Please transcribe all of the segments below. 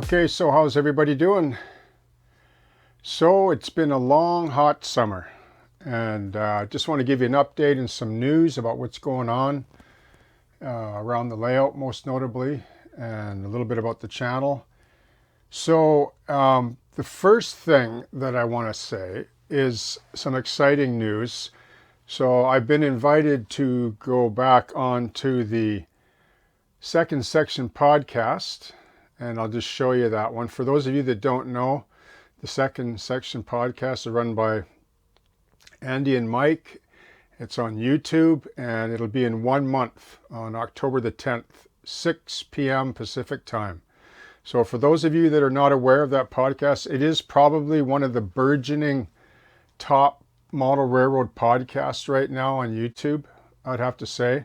Okay, so how's everybody doing? So it's been a long, hot summer, and I just want to give you an update and some news about what's going on around the layout, most notably, and a little bit about the channel. So the first thing that I want to say is some exciting news. So I've been invited to go back onto the Second Section podcast, and I'll just show you that one. For those of you that don't know, the Second Section podcast are run by Andy and Mike. It's on YouTube, and it'll be in 1 month on October the 10th, 6 p.m. Pacific time. So for those of you that are not aware of that podcast, it is probably one of the burgeoning top model railroad podcasts right now on YouTube, I'd have to say.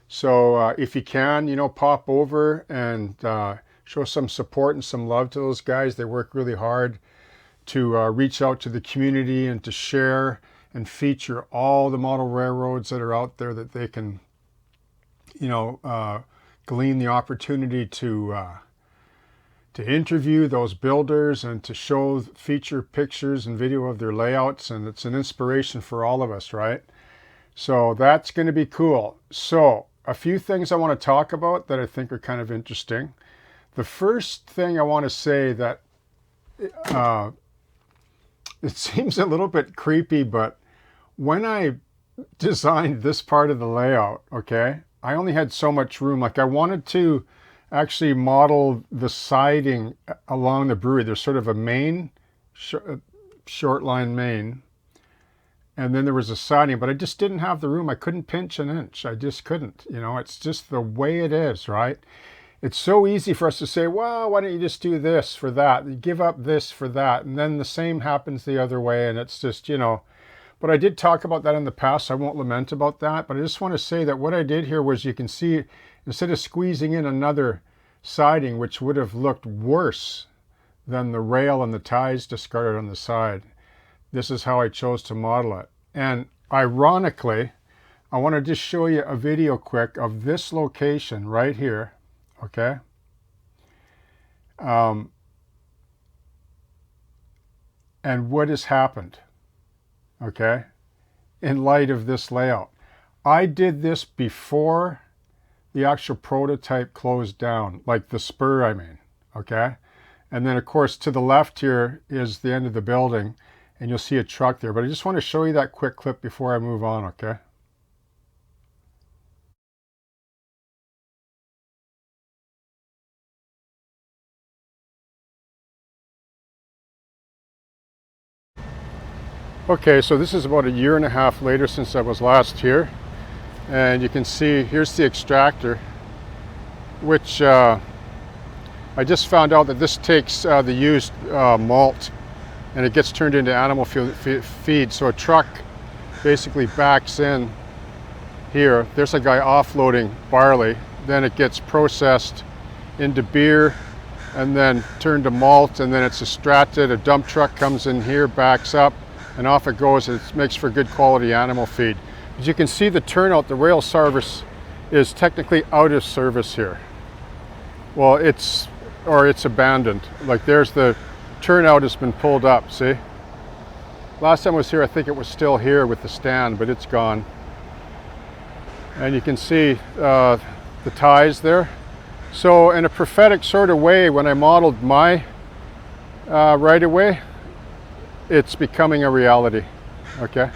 So if you can, pop over and show some support and some love to those guys. They work really hard to reach out to the community and to share and feature all the model railroads that are out there that they can, glean the opportunity to interview those builders and to show feature pictures and video of their layouts. And it's an inspiration for all of us, right? So that's going to be cool. So a few things I want to talk about that I think are kind of interesting. The first thing I want to say that it seems a little bit creepy, but when I designed this part of the layout, okay, I only had so much room. Like I wanted to actually model the siding along the brewery. There's sort of a main, short line main, and then there was a siding, but I just didn't have the room. I couldn't pinch an inch. I just couldn't, it's just the way it is, right? It's so easy for us to say, well, why don't you just do this for that? You give up this for that. And then the same happens the other way. And it's just, but I did talk about that in the past. So I won't lament about that. But I just want to say that what I did here was, you can see, instead of squeezing in another siding, which would have looked worse than the rail and the ties discarded on the side, this is how I chose to model it. And ironically, I want to just show you a video quick of this location right here. Okay. And what has happened, okay, in light of this layout. I did this before the actual prototype closed down, like the spur, I mean, okay? And then, of course, to the left here is the end of the building, and you'll see a truck there. But I just want to show you that quick clip before I move on, okay? Okay, so this is about 1.5 years later since I was last here. And you can see, here's the extractor, which I just found out that this takes the used malt and it gets turned into animal feed. So a truck basically backs in here. There's a guy offloading barley. Then it gets processed into beer and then turned to malt, and then it's extracted. A dump truck comes in here, backs up, and off it goes. It makes for good quality animal feed. As you can see, the turnout, the rail service is technically out of service here. Well, it's abandoned. Like there's the turnout has been pulled up, see? Last time I was here, I think it was still here with the stand, but it's gone. And you can see the ties there. So in a prophetic sort of way, when I modeled my right-of-way, it's becoming a reality, okay?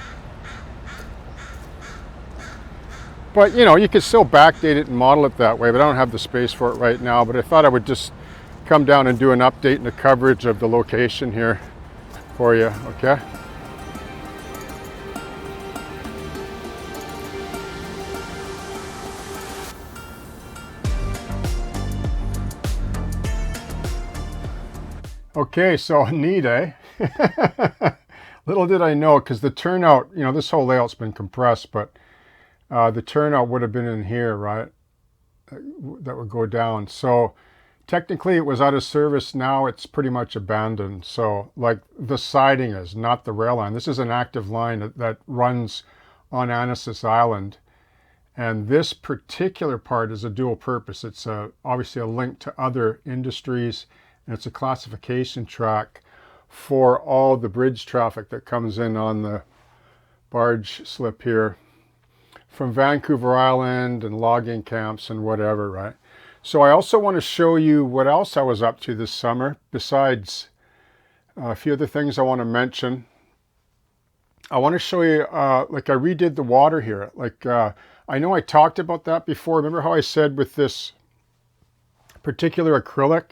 But you can still backdate it and model it that way, but I don't have the space for it right now. But I thought I would just come down and do an update and a coverage of the location here for you, okay? Okay, so neat, eh? Little did I know, because the turnout, this whole layout's been compressed, but the turnout would have been in here, right? That would go down. So technically it was out of service. Now it's pretty much abandoned. So like the siding is, not the rail line. This is an active line that runs on Anasis Island. And this particular part is a dual purpose. It's obviously a link to other industries And it's a classification track for all the bridge traffic that comes in on the barge slip here from Vancouver Island and logging camps and whatever, right? So I also want to show you what else I was up to this summer, besides a few other things I want to mention. I want to show you, like I redid the water here. Like, I know I talked about that before. Remember how I said with this particular acrylic,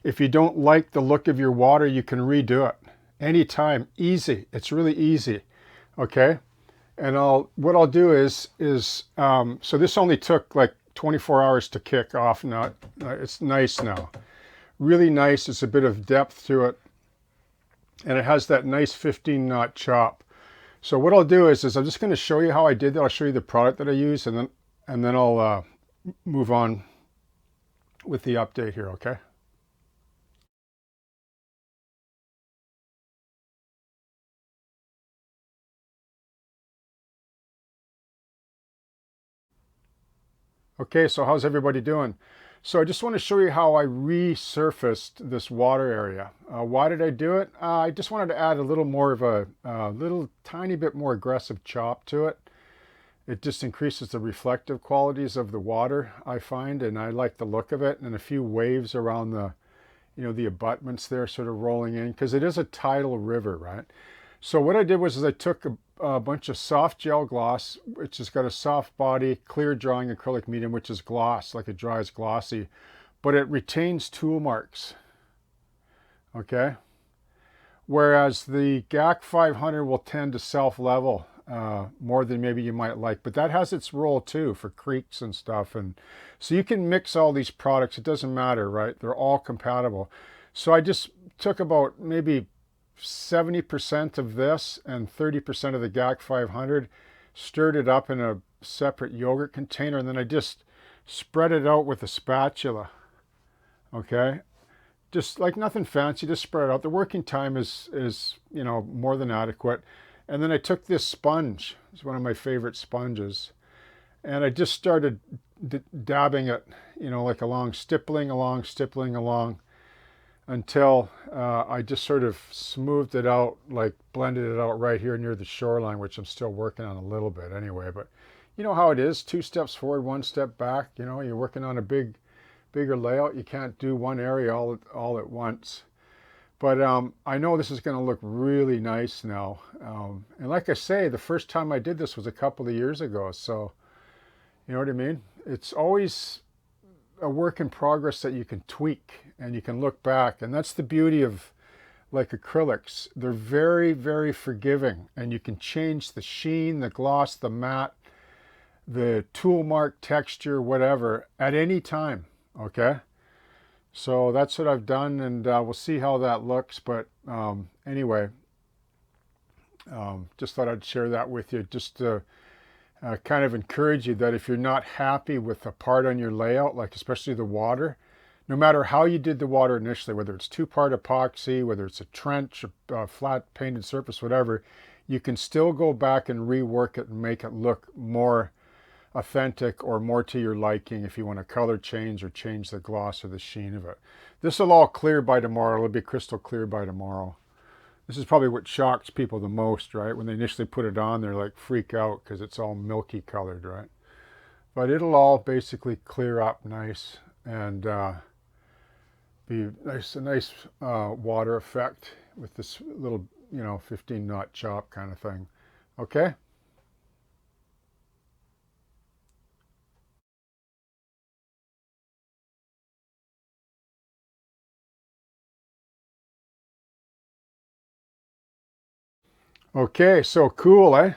if you don't like the look of your water, you can redo it anytime. Easy. It's really easy. Okay. And what I'll do is so this only took like 24 hours to kick off. Now it's nice now. Really nice. It's a bit of depth to it. And it has that nice 15-knot chop. So what I'll do is I'm just going to show you how I did that. I'll show you the product that I use, and then I'll move on with the update here, okay? Okay, so how's everybody doing? So I just want to show you how I resurfaced this water area. Why did I do it? I just wanted to add a little more of a little tiny bit more aggressive chop to it. It just increases the reflective qualities of the water, I find, and I like the look of it, and a few waves around the, the abutments there sort of rolling in, because it is a tidal river, right? So what I did was I took a bunch of soft gel gloss, which has got a soft body, clear drying acrylic medium, which is gloss, like it dries glossy, but it retains tool marks, okay? Whereas the GAC 500 will tend to self-level more than maybe you might like, but that has its role too for creeks and stuff. And so you can mix all these products. It doesn't matter, right? They're all compatible. So I just took about maybe 70% of this and 30% of the GAC 500, stirred it up in a separate yogurt container, and then I just spread it out with a spatula, okay? Just like nothing fancy, just spread it out. The working time is more than adequate. And then I took this sponge, it's one of my favorite sponges, and I just started dabbing it, like stippling along, until I just sort of smoothed it out, like blended it out right here near the shoreline, which I'm still working on a little bit anyway. But you know how it is, 2 steps forward, 1 step back. You're working on a bigger layout. You can't do one area all at once. But I know this is going to look really nice now. And like I say, the first time I did this was a couple of years ago. So, you know what I mean? It's always a work in progress that you can tweak and you can look back. And that's the beauty of like acrylics. They're very, very forgiving. And you can change the sheen, the gloss, the matte, the tool mark texture, whatever, at any time, okay? So that's what I've done, and we'll see how that looks. But anyway, just thought I'd share that with you, just to kind of encourage you that if you're not happy with a part on your layout, like especially the water, no matter how you did the water initially, whether it's 2-part epoxy, whether it's a trench, a flat painted surface, whatever, you can still go back and rework it and make it look more authentic or more to your liking if you want to color change or change the gloss or the sheen of it. This will all clear by tomorrow. It'll be crystal clear by tomorrow. This is probably what shocks people the most, right? When they initially put it on, they're like freak out because it's all milky colored, right? But it'll all basically clear up nice and be nice, a nice water effect with this little, 15-knot chop kind of thing. Okay? Okay, so cool, eh?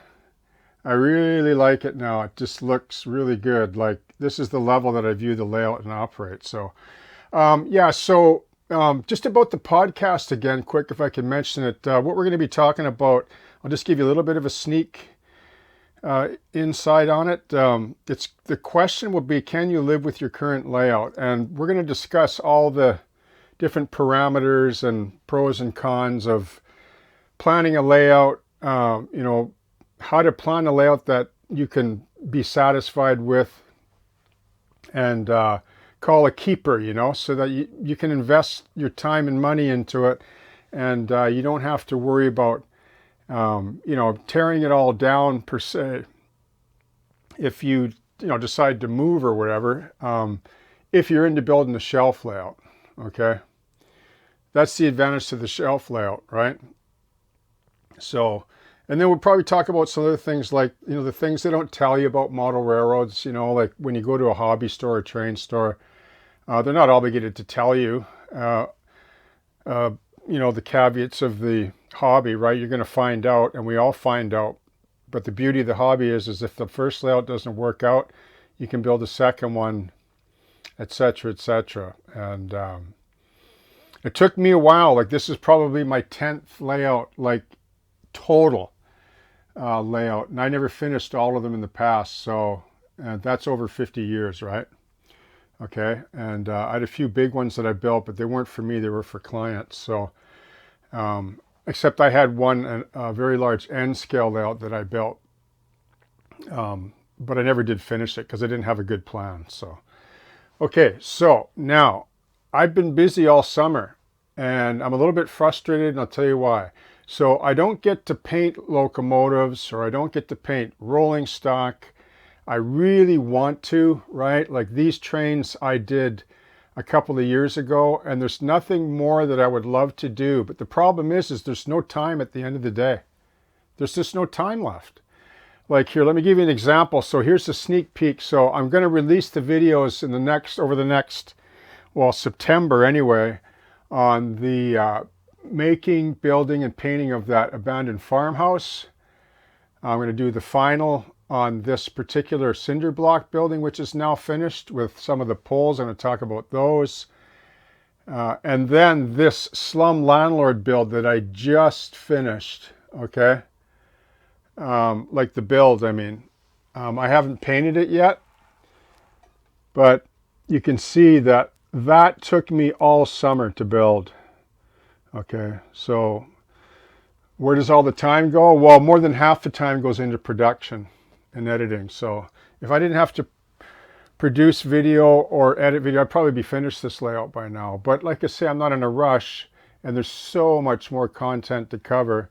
I really like it now. It just looks really good. Like this is the level that I view the layout and operate. So yeah, so just about the podcast again, quick, if I can mention it, what we're going to be talking about, I'll just give you a little bit of a sneak insight on it. It's the question will be, can you live with your current layout? And we're going to discuss all the different parameters and pros and cons of planning a layout, how to plan a layout that you can be satisfied with, and call a keeper, you know, so that you can invest your time and money into it, and you don't have to worry about, you know, tearing it all down per se if you know, decide to move or whatever, if you're into building a shelf layout, okay? That's the advantage to the shelf layout, right? So, and then we'll probably talk about some other things like, you know, the things they don't tell you about model railroads, you know, like when you go to a hobby store or train store, they're not obligated to tell you, you know, the caveats of the hobby, right? You're going to find out, and we all find out. But the beauty of the hobby is if the first layout doesn't work out, you can build a second one, etc., etc. And it took me a while. Like, this is probably my 10th layout, like total layout, and I never finished all of them in the past. So that's over 50 years, right? Okay, and I had a few big ones that I built, but they weren't for me, they were for clients. So except I had one, a very large N scale layout that I built, but I never did finish it because I didn't have a good plan. So okay, so now I've been busy all summer, and I'm a little bit frustrated, and I'll tell you why. So I don't get to paint locomotives, or I don't get to paint rolling stock. I really want to, right? Like these trains I did a couple of years ago, and there's nothing more that I would love to do. But the problem is there's no time at the end of the day. There's just no time left. Like here, let me give you an example. So here's a sneak peek. So I'm going to release the videos in over the next, well, September anyway, on the making, building, and painting of that abandoned farmhouse. I'm going to do the final on this particular cinder block building, which is now finished with some of the poles. I'm going to talk about those. And then this slum landlord build that I just finished, okay? Like the build, I mean. I haven't painted it yet, but you can see that that took me all summer to build. Okay, so where does all the time go? Well, more than half the time goes into production and editing. So if I didn't have to produce video or edit video, I'd probably be finished this layout by now. But like I say, I'm not in a rush, and there's so much more content to cover.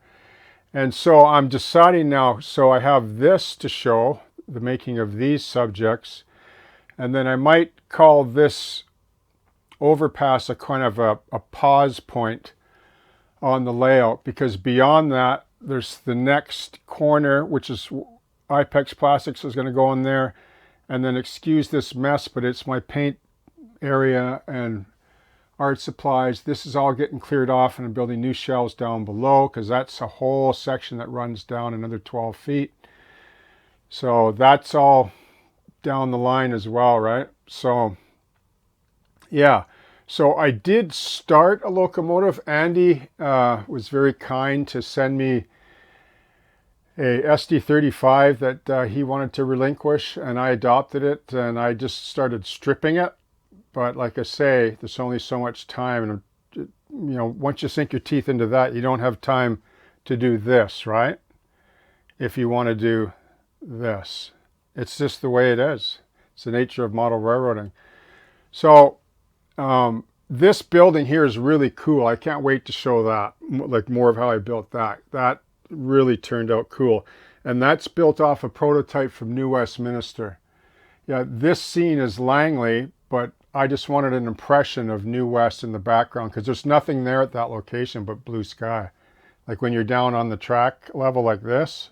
And so I'm deciding now, so I have this to show, the making of these subjects, and then I might call this overpass a kind of a pause point on the layout, because beyond that, there's the next corner, which is Ipex Plastics is going to go in there. And then excuse this mess, but it's my paint area and art supplies. This is all getting cleared off, and I'm building new shelves down below, because that's a whole section that runs down another 12 feet. So that's all down the line as well, right? So yeah, so I did start a locomotive. Andy was very kind to send me a SD35 that he wanted to relinquish, and I adopted it, and I just started stripping it. But like I say, there's only so much time, and you know, once you sink your teeth into that, you don't have time to do this, right? If you want to do this, it's just the way it is. It's the nature of model railroading. So this building here is really cool. I can't wait to show that, like more of how I built that. That really turned out cool, and that's built off a prototype from New Westminster. Yeah, this scene is Langley, but I just wanted an impression of New West in the background, because there's nothing there at that location but blue sky. Like when you're down on the track level like this,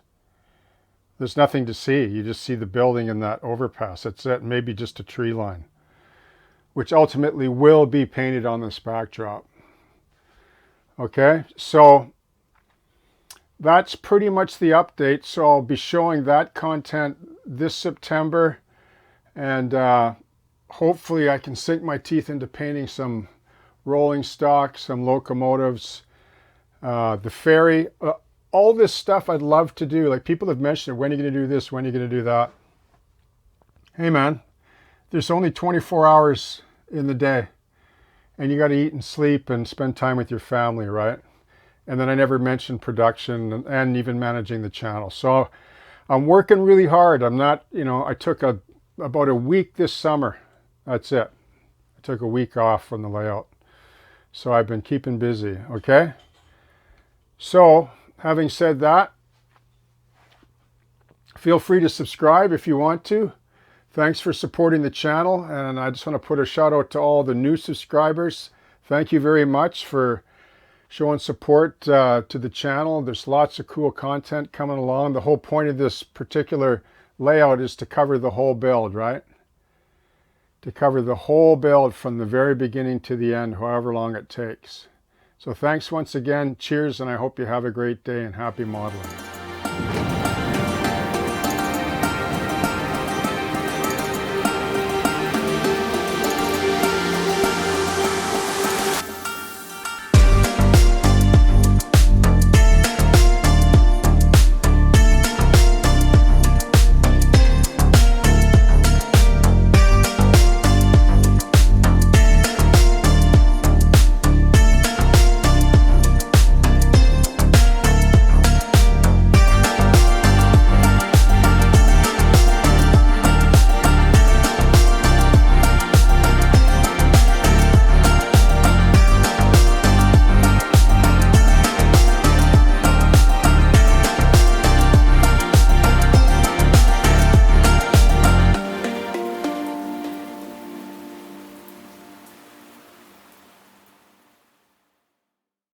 there's nothing to see. You just see the building and that overpass. That's it. Maybe just a tree line, which ultimately will be painted on this backdrop. Okay, so that's pretty much the update. So I'll be showing that content this September, and hopefully I can sink my teeth into painting some rolling stock, some locomotives, the ferry, all this stuff I'd love to do. Like people have mentioned, when are you going to do this? When are you going to do that? Hey man, there's only 24 hours in the day, and you got to eat and sleep and spend time with your family, right? And then I never mentioned production and even managing the channel. So I'm working really hard. I'm not, you know, I took about a week this summer. That's it. took a week off from the layout. So I've been keeping busy, okay? So, having said that, feel free to subscribe if you want to. Thanks for supporting the channel, and I just want to put a shout out to all the new subscribers. Thank you very much for showing support to the channel. There's lots of cool content coming along. The whole point of this particular layout is to cover the whole build, right? To cover the whole build from the very beginning to the end, however long it takes. So thanks once again. Cheers, and I hope you have a great day and happy modeling.